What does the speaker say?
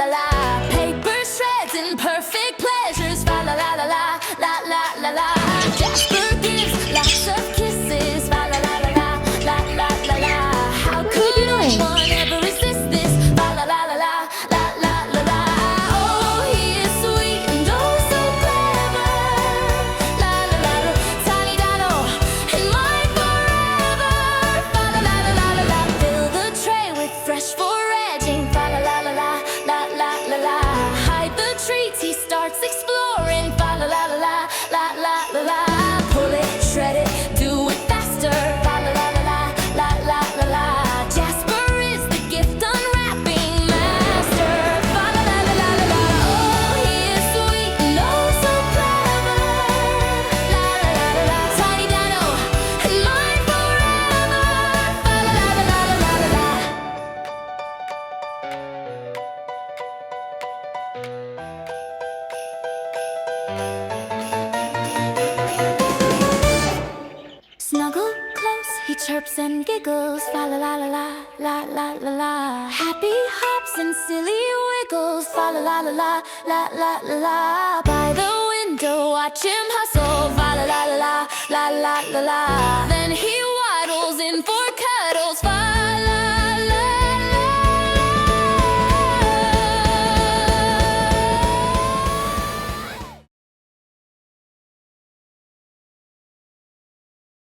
la la. Paper shreds and perfect pleasures, fa la la la la, la la la la. Jasper gives lots of kisses, fa la la la la, la la la la. How could anyone ever resist this? Fa la la la la, la la la la. Oh, he is sweet and oh so clever. La la la la, tiny dino and mine forever. Fa la la la la la la. Fill the tray with fresh foraging, fa la la la la, la la la la. Hide the treats, he starts exploring, fa la la la la, la la la la. Pull it, shred it, do it faster, fa la la la la, la la la la. Jasper is the gift unwrapping master, fa la la la la la la. Oh, he is sweet and oh so clever. La la la la la. Tiny dino and mine forever. Fa la la la la la la la. Snuggle close, he chirps and giggles, fa la la la la, la la la la. Happy hops and silly wiggles, fa la la la la, la la la la. By the window, watch him hustle, fa la la la la, la la la la. Then he